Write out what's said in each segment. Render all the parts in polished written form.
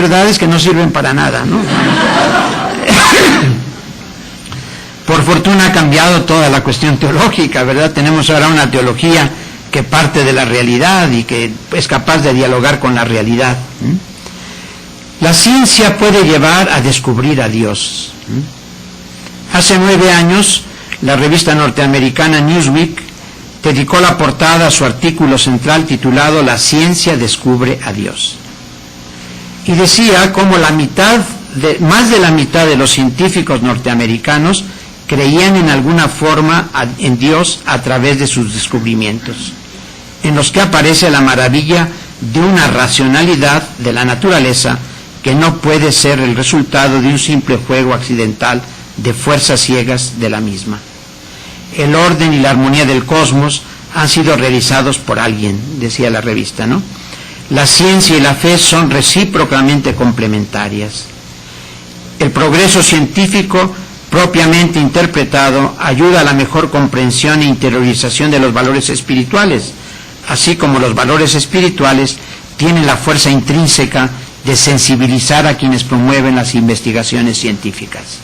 verdades que no sirven para nada, ¿no? Por fortuna ha cambiado toda la cuestión teológica, ¿verdad? Tenemos ahora una teología que parte de la realidad y que es capaz de dialogar con la realidad. La ciencia puede llevar a descubrir a Dios. Hace 9 años, la revista norteamericana Newsweek dedicó la portada a su artículo central titulado "La ciencia descubre a Dios". Y decía cómo más de la mitad de los científicos norteamericanos creían en alguna forma en Dios a través de sus descubrimientos, en los que aparece la maravilla de una racionalidad de la naturaleza que no puede ser el resultado de un simple juego accidental de fuerzas ciegas de la misma. El orden y la armonía del cosmos han sido realizados por alguien, decía la revista, ¿no? La ciencia y la fe son recíprocamente complementarias. El progreso científico, propiamente interpretado, ayuda a la mejor comprensión e interiorización de los valores espirituales, así como los valores espirituales tienen la fuerza intrínseca de sensibilizar a quienes promueven las investigaciones científicas.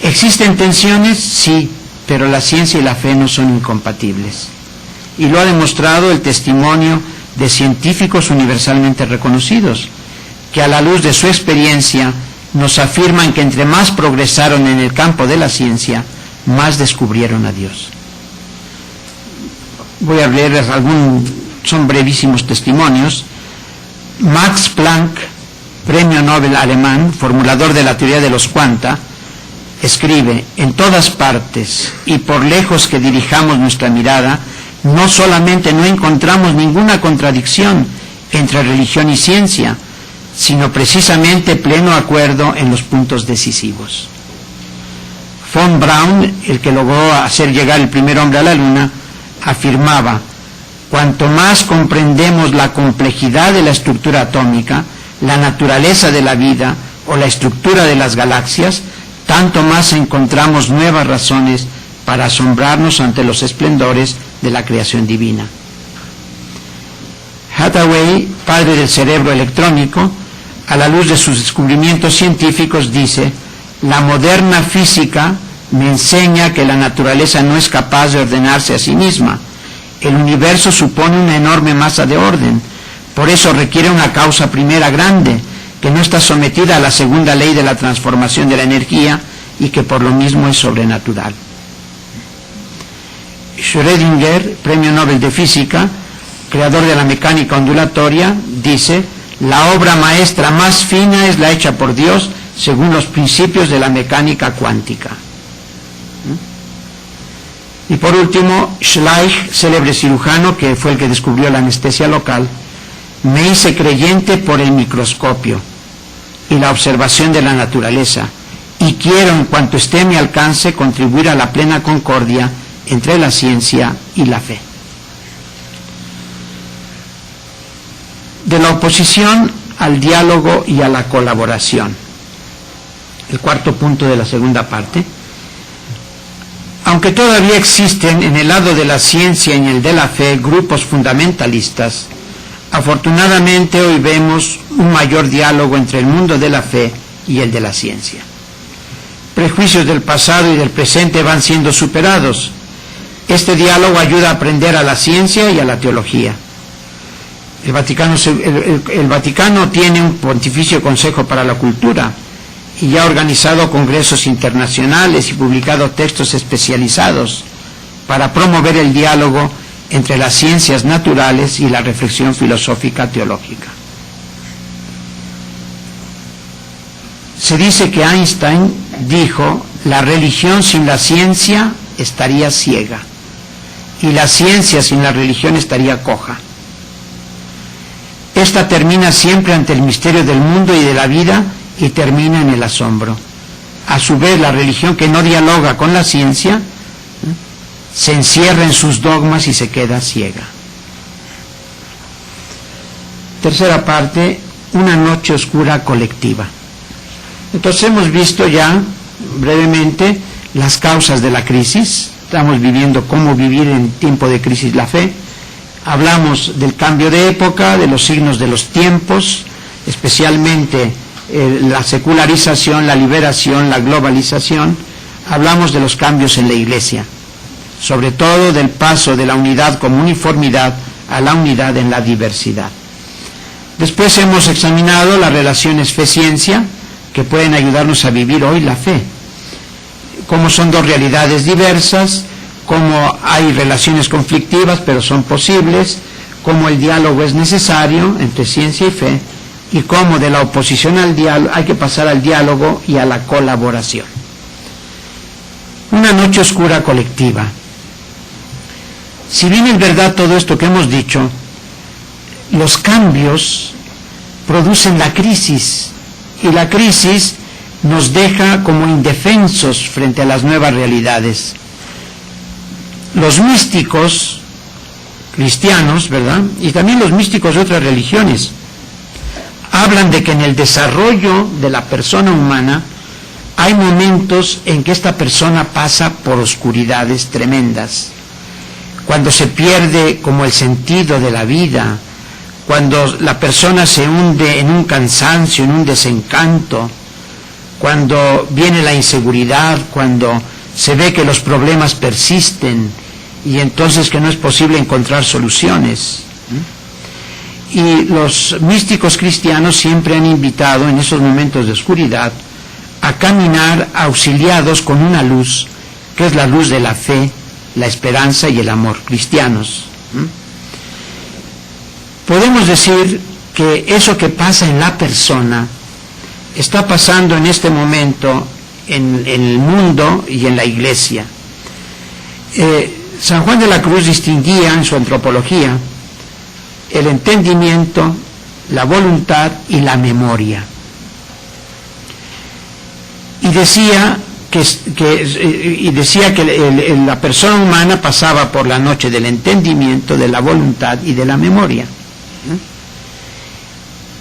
¿Existen tensiones? Sí, pero la ciencia y la fe no son incompatibles. Y lo ha demostrado el testimonio de científicos universalmente reconocidos, que a la luz de su experiencia nos afirman que entre más progresaron en el campo de la ciencia, más descubrieron a Dios. Voy a leerles son brevísimos testimonios. Max Planck, premio Nobel alemán, formulador de la teoría de los cuanta, escribe: en todas partes y por lejos que dirijamos nuestra mirada, no solamente no encontramos ninguna contradicción entre religión y ciencia, sino precisamente pleno acuerdo en los puntos decisivos. Von Braun, el que logró hacer llegar el primer hombre a la Luna, afirmaba: cuanto más comprendemos la complejidad de la estructura atómica, la naturaleza de la vida o la estructura de las galaxias, tanto más encontramos nuevas razones para asombrarnos ante los esplendores de la creación divina. Hathaway, padre del cerebro electrónico, a la luz de sus descubrimientos científicos dice: la moderna física me enseña que la naturaleza no es capaz de ordenarse a sí misma. El universo supone una enorme masa de orden, por eso requiere una causa primera grande, que no está sometida a la segunda ley de la transformación de la energía y que por lo mismo es sobrenatural. Schrödinger, premio Nobel de Física, creador de la mecánica ondulatoria, dice: la obra maestra más fina es la hecha por Dios según los principios de la mecánica cuántica. Y por último, Schleich, célebre cirujano que fue el que descubrió la anestesia local, me hice creyente por el microscopio y la observación de la naturaleza, y quiero en cuanto esté a mi alcance contribuir a la plena concordia entre la ciencia y la fe. De la oposición al diálogo y a la colaboración. El cuarto punto de la segunda parte. Aunque todavía existen en el lado de la ciencia y en el de la fe grupos fundamentalistas, afortunadamente hoy vemos un mayor diálogo entre el mundo de la fe y el de la ciencia. Prejuicios del pasado y del presente van siendo superados. Este diálogo ayuda a aprender a la ciencia y a la teología. El Vaticano tiene un Pontificio Consejo para la Cultura y ya ha organizado congresos internacionales y publicado textos especializados para promover el diálogo entre las ciencias naturales y la reflexión filosófica teológica. Se dice que Einstein dijo: la religión sin la ciencia estaría ciega y la ciencia sin la religión estaría coja. Esta termina siempre ante el misterio del mundo y de la vida y termina en el asombro. A su vez, la religión que no dialoga con la ciencia se encierra en sus dogmas y se queda ciega. Tercera parte, una noche oscura colectiva. Entonces hemos visto ya brevemente las causas de la crisis. Estamos viviendo cómo vivir en tiempo de crisis la fe. Hablamos del cambio de época, de los signos de los tiempos, especialmente la secularización, la liberación, la globalización, hablamos de los cambios en la Iglesia, sobre todo del paso de la unidad como uniformidad a la unidad en la diversidad. Después hemos examinado las relaciones fe-ciencia que pueden ayudarnos a vivir hoy la fe, cómo son dos realidades diversas, cómo hay relaciones conflictivas pero son posibles, cómo el diálogo es necesario entre ciencia y fe, y cómo de la oposición al diálogo hay que pasar al diálogo y a la colaboración. Una noche oscura colectiva. Si bien es verdad todo esto que hemos dicho, los cambios producen la crisis, y la crisis nos deja como indefensos frente a las nuevas realidades. Los místicos cristianos, ¿verdad?, y también los místicos de otras religiones, hablan de que en el desarrollo de la persona humana hay momentos en que esta persona pasa por oscuridades tremendas, cuando se pierde como el sentido de la vida, cuando la persona se hunde en un cansancio, en un desencanto, cuando viene la inseguridad, cuando se ve que los problemas persisten y entonces que no es posible encontrar soluciones. Y los místicos cristianos siempre han invitado en esos momentos de oscuridad a caminar auxiliados con una luz, que es la luz de la fe, la esperanza y el amor cristianos. Podemos decir que eso que pasa en la persona está pasando en este momento en el mundo y en la Iglesia. San Juan de la Cruz distinguía en su antropología el entendimiento, la voluntad y la memoria. Y decía que la persona humana pasaba por la noche del entendimiento, de la voluntad y de la memoria.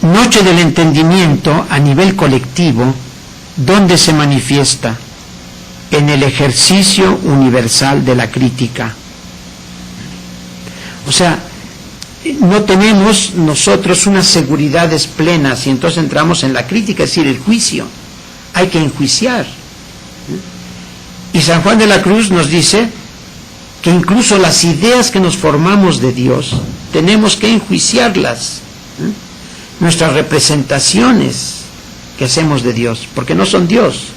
Noche del entendimiento a nivel colectivo, ¿dónde se manifiesta? En el ejercicio universal de la crítica. O sea, no tenemos nosotros unas seguridades plenas y entonces entramos en la crítica, es decir, el juicio. Hay que enjuiciar. Y San Juan de la Cruz nos dice que incluso las ideas que nos formamos de Dios tenemos que enjuiciarlas. Nuestras representaciones que hacemos de Dios, porque no son Dios.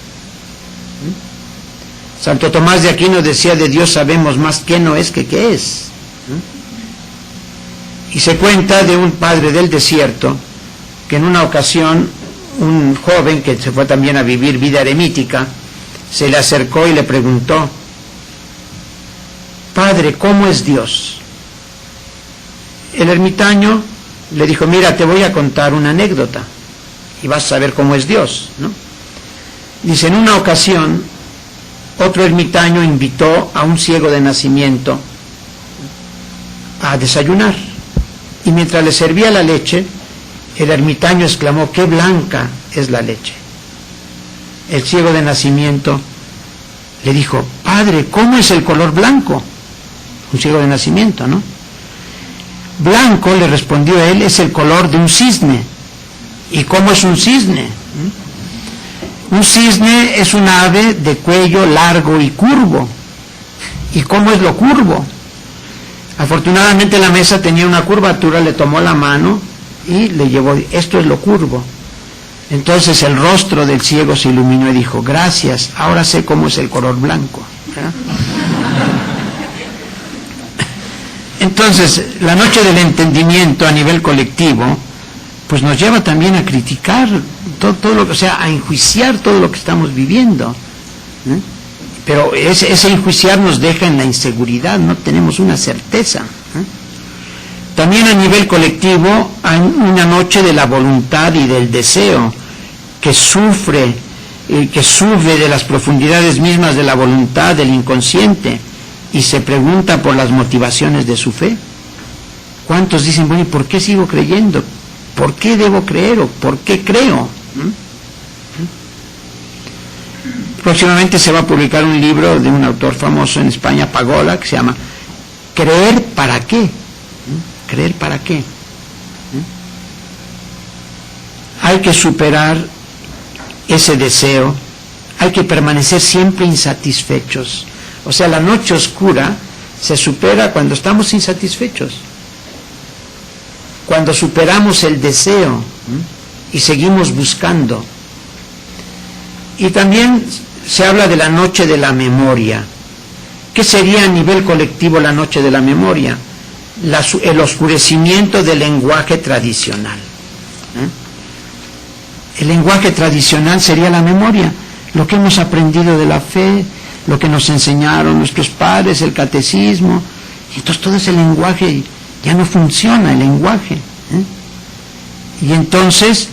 Santo Tomás de Aquino decía: de Dios sabemos más qué no es que qué es. Y se cuenta de un padre del desierto que en una ocasión un joven que se fue también a vivir vida eremítica se le acercó y le preguntó: Padre, ¿cómo es Dios? El ermitaño le dijo: mira, te voy a contar una anécdota y vas a saber cómo es Dios, ¿no? Dice: en una ocasión otro ermitaño invitó a un ciego de nacimiento a desayunar, y mientras le servía la leche, el ermitaño exclamó: ¡qué blanca es la leche! El ciego de nacimiento le dijo: Padre, ¿cómo es el color blanco? Un ciego de nacimiento, ¿no? Blanco, le respondió él, es el color de un cisne. ¿Y cómo es un cisne? Un cisne es un ave de cuello largo y curvo. ¿Y cómo es lo curvo? Afortunadamente la mesa tenía una curvatura, le tomó la mano y le llevó: esto es lo curvo. Entonces el rostro del ciego se iluminó y dijo: gracias, ahora sé cómo es el color blanco. Entonces, la noche del entendimiento a nivel colectivo, pues nos lleva también a criticar todo lo que, o sea, a enjuiciar todo lo que estamos viviendo. Pero ese enjuiciar nos deja en la inseguridad, no tenemos una certeza. También a nivel colectivo hay una noche de la voluntad y del deseo que sufre, que sube de las profundidades mismas de la voluntad del inconsciente y se pregunta por las motivaciones de su fe. ¿Cuántos dicen: bueno, ¿y por qué sigo creyendo? ¿Por qué debo creer o por qué creo? Próximamente se va a publicar un libro de un autor famoso en España, Pagola, que se llama ¿Creer para qué? ¿Creer para qué? hay que superar ese deseo, hay que permanecer siempre insatisfechos. O sea, la noche oscura se supera cuando estamos insatisfechos, cuando superamos el deseo y seguimos buscando. Y también se habla de la noche de la memoria. ¿Qué sería a nivel colectivo la noche de la memoria? El oscurecimiento del lenguaje tradicional. El lenguaje tradicional sería la memoria, lo que hemos aprendido de la fe, lo que nos enseñaron nuestros padres, el catecismo. Y entonces todo ese lenguaje ya no funciona, el lenguaje. Y entonces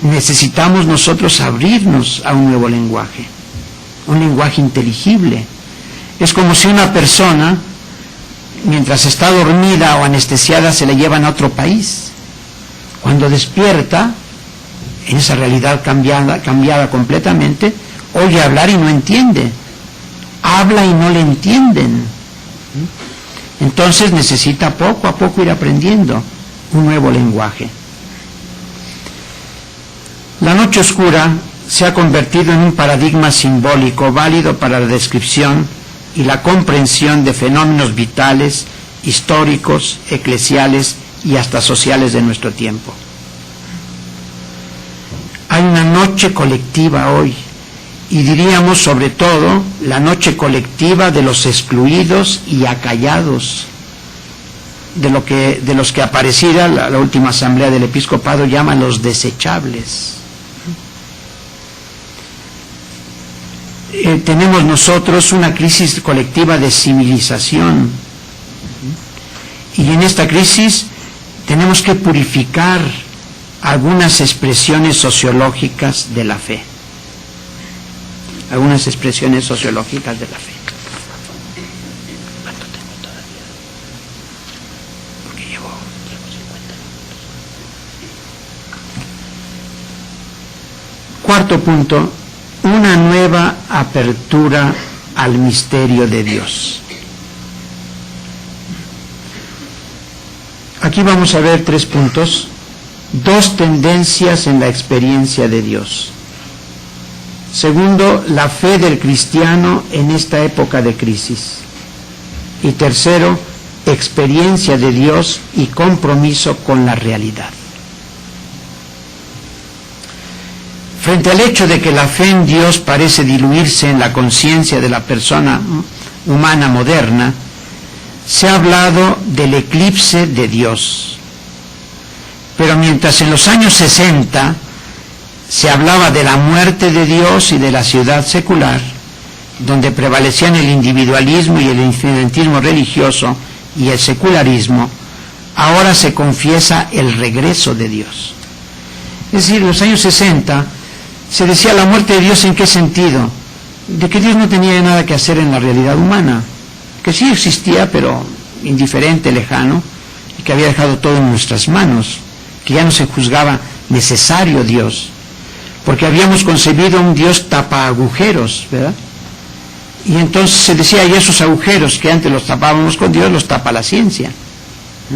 necesitamos nosotros abrirnos a un nuevo lenguaje, un lenguaje inteligible. Es como si una persona, mientras está dormida o anestesiada, se la llevan a otro país. Cuando despierta, en esa realidad cambiada completamente, oye hablar y no entiende, habla y no le entienden. Entonces necesita poco a poco ir aprendiendo un nuevo lenguaje. La noche oscura se ha convertido en un paradigma simbólico válido para la descripción y la comprensión de fenómenos vitales, históricos, eclesiales y hasta sociales de nuestro tiempo. Hay una noche colectiva hoy, y diríamos sobre todo la noche colectiva de los excluidos y acallados, de los que Aparecida, la última asamblea del episcopado, llama los desechables. Tenemos nosotros una crisis colectiva de civilización, y en esta crisis tenemos que purificar algunas expresiones sociológicas de la fe. Algunas expresiones sociológicas de la fe. ¿Cuánto tengo todavía? Porque llevo 50 minutos. Cuarto punto, una nueva apertura al misterio de Dios. Aquí vamos a ver 3 puntos. 2 tendencias en la experiencia de Dios. Segundo, la fe del cristiano en esta época de crisis. Y tercero, experiencia de Dios y compromiso con la realidad. Frente al hecho de que la fe en Dios parece diluirse en la conciencia de la persona humana moderna, se ha hablado del eclipse de Dios. Pero mientras en los años 60 se hablaba de la muerte de Dios y de la ciudad secular, donde prevalecían el individualismo y el incidentismo religioso y el secularismo, ahora se confiesa el regreso de Dios. Es decir, en los años 60 se decía la muerte de Dios, ¿en qué sentido? De que Dios no tenía nada que hacer en la realidad humana, que sí existía, pero indiferente, lejano, y que había dejado todo en nuestras manos, que ya no se juzgaba necesario Dios, porque habíamos concebido un Dios tapa agujeros, ¿verdad? Y entonces se decía, y esos agujeros que antes los tapábamos con Dios, los tapa la ciencia.